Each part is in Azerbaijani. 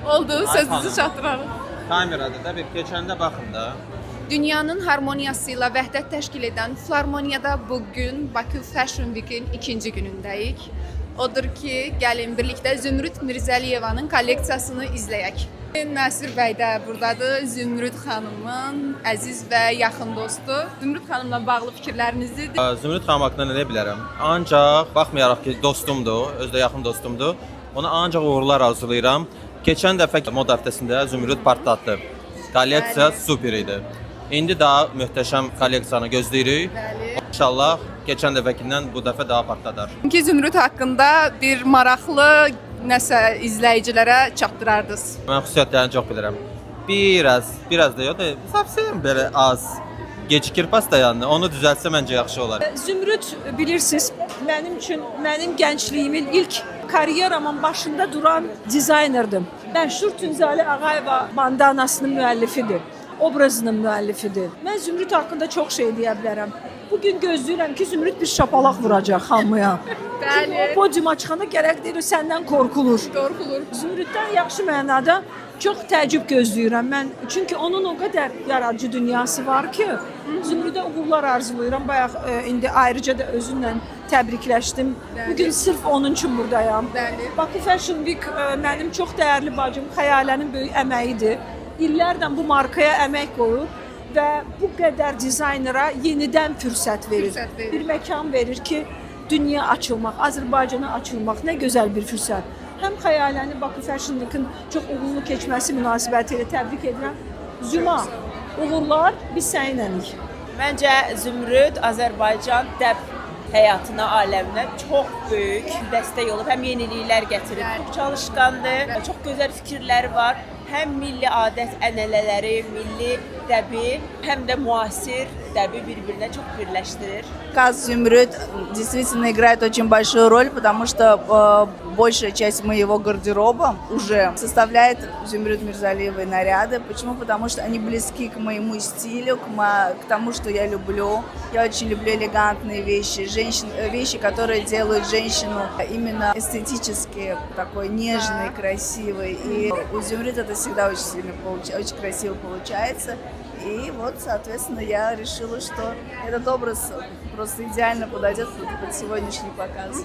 Oldu, sözünüzü çatdırarıq. Kamerada da bir keçəndə baxın da. Dünyanın harmoniyasıyla vəhdət təşkil edən Filarmoniyada bugün Bakı Fashion Week-in ikinci günündəyik. Odur ki, gəlin birlikdə Zümrüd Mirzəliyevanın kolleksiyasını izləyək. Nəsir bəy də buradadır, Zümrüd xanımın əziz və yaxın dostu. Zümrüd xanımla bağlı fikirlərinizi... Zümrüd xanım haqqında nə deyə bilərəm? Ancaq, baxmayaraq ki, dostumdur, özü də yaxın dostumdur. Ona ancaq uğurlar arzulayıram. Keçən dəfə moda həftəsində Zümrüd partlatdı. Kolleksiya super idi. İndi daha möhtəşəm kolleksiyanı gözləyirik. İnşallah keçən dəfəkindən bu dəfə daha partladar. Çünki Zümrüd haqqında bir maraqlı nəsə izləyicilərə çatdırardınız. Mən xüsusiyyətlərini çox bilirəm. Biraz da yox da, savsiyəm belə az. Gecikir pastayandı. Onu düzəltsə məncə yaxşı olar. Zümrüd bilirsiniz, mənim üçün mənim gəncliyimin ilk karyeramın başında duran dizaynerdim. Məşhur Tünzalı Ağayeva bandanasının müəllifidir. Obrazının müəllifidir. Mən Zümrüd haqqında çox şey deyə bilərəm. Bugün gözləyirəm ki, Zümrüd bir şapalaq vuracaq hamıya. Bəli. O podiuma çıxanda gərək deyir, səndən qorxulur. Qorxulur. Zümrüddən yaxşı mənada çox təəccüb gözləyirəm mən. Çünki onun o qədər yaradıcı dünyası var ki, Zümrüdə uğurlar arzulayıram. Bayaq indi ayrıca da özünlə təbrikləşdim. Bugün sırf onun üçün buradayam. Bəli. Bakı Fashion Week mənim çox dəyərli bacım Xəyalənin böyük əməyidir. İllərdən bu markaya əmək qoyur və bu qədər dizaynera yenidən fürsət verir. Bir məkan verir ki, dünya açılmaq, Azərbaycana açılmaq nə gözəl bir fürsət. Həm Xəyaləni Bakı Fashion Week-in çox uğurlu keçməsi münasibətilə təbrik edirəm. Züma, uğurlar biz səninlənik. Məncə Zümrüd Azərbaycan dəb həyatına, aləminə çox böyük dəstək olub. Həm yeniliklər gətirib, çox çalışqandır, çox gözəl fikirləri var. Həm milli adət ənənələri, milli dəbi, həm də müasir dəbi bir-birinə çox birləşdirir. Каз Зюмрюд действительно играет очень большую роль, потому что большая часть моего гардероба уже составляет Зюмрюд Мирзалиевой наряды. Почему? Потому что они близки к моему стилю, к тому, что я люблю. Я очень люблю элегантные вещи, вещи, которые делают женщину именно эстетически такой нежной, красивой. И у Зюмрюд это всегда очень сильно очень красиво получается. И вот, соответственно, я решила, что этот образ просто идеально подойдет под сегодняшний показ.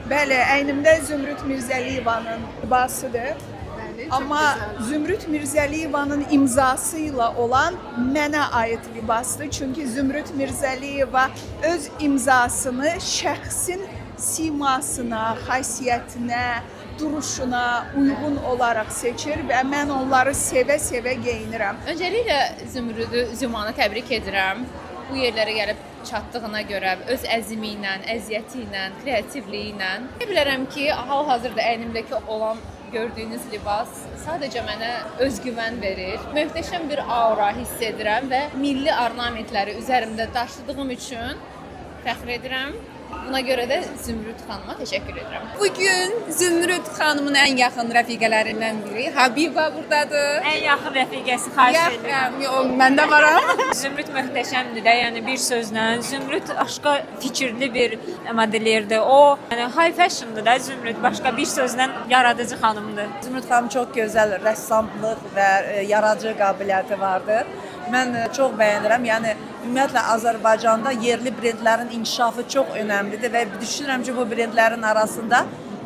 Bəli, əynimdə Zümrüd Mirzəliyevanın libasıdır. Amma Zümrüd Mirzəliyevanın imzasıyla olan mənə aid libasdır. Çünki Zümrüd Mirzəliyeva öz imzasını şəxsin simasına, xasiyyətinə, duruşuna uyğun olaraq seçir və mən onları sevə-sevə geyinirəm. Öncəliklə Zümanı təbrik edirəm. Bu yerlərə gəlib çatdığına görə öz əzmi ilə, əziyyəti ilə, kreativliyi ilə. Deyə bilərəm ki, hal-hazırda əynimdəki olan gördüyünüz libas sadəcə mənə özgüvən verir. Möhtəşəm bir aura hiss edirəm və milli ornamentləri üzərimdə daşıdığım üçün fəxr edirəm. Buna görə də Zümrüd xanıma təşəkkür edirəm. Bugün Zümrüd xanımın ən yaxın rəfiqələrindən biri Habiba buradadır. Ən yaxın rəfiqəsi xahiş edirəm. Mən də varam. Zümrüd möhtəşəmdir də, yəni bir sözlə. Zümrüd başqa fikirli bir modellerdir. O, yəni high fashiondur da Zümrüd, başqa bir sözlə yaradıcı xanımdır. Zümrüd xanım çox gözəl rəssamlıq və yaradıcı qabiliyyəti vardır. Mən çox bəyənirəm. Yəni ümumiyyətlə Azərbaycanda yerli brendlərin inkişafı çox önəmlidir və düşünürəm ki, bu brendlərin arasında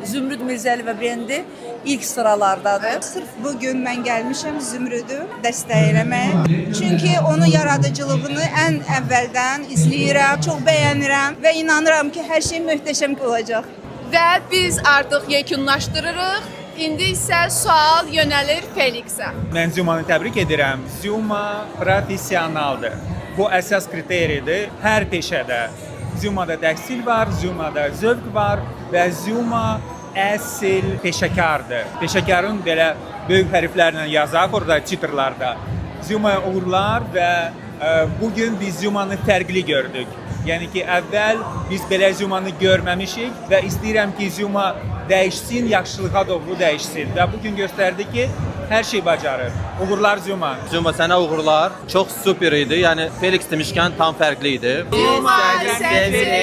Zümrüd Mirzəliyeva brendi ilk sıralardadır. Sırf bugün mən gəlmişəm Zümrüdü dəstəkləməyə. Çünki onun yaradıcılığını ən əvvəldən izləyirəm, çox bəyənirəm və inanıram ki, hər şey möhtəşəm olacaq. Və biz artıq yekunlaşdırırıq. İndi isə sual yönəlir Felixə. Mən Zümanı təbrik edirəm. Züma professionaldır. Bu əsas kriteriyadır hər peşədə. Zümada təhsil var, Zümada zövq var və Züma əsl peşəkardır. Peşəkarın belə böyük hərflərlə yazaq orada titrlarda. Zümaya uğurlar və bugün biz Zümanı fərqli gördük. Yəni ki, əvvəl biz belə Zümanı görməmişik və istəyirəm ki, Züma dəyişsin, yaxşılığa doğru dəyişsin. Və bugün göstərdi ki, hər şey bacarır. Uğurlar Züma. Züma sənə uğurlar. Çox super idi. Yəni Felix demişkən tam fərqli idi. Züma sənsin.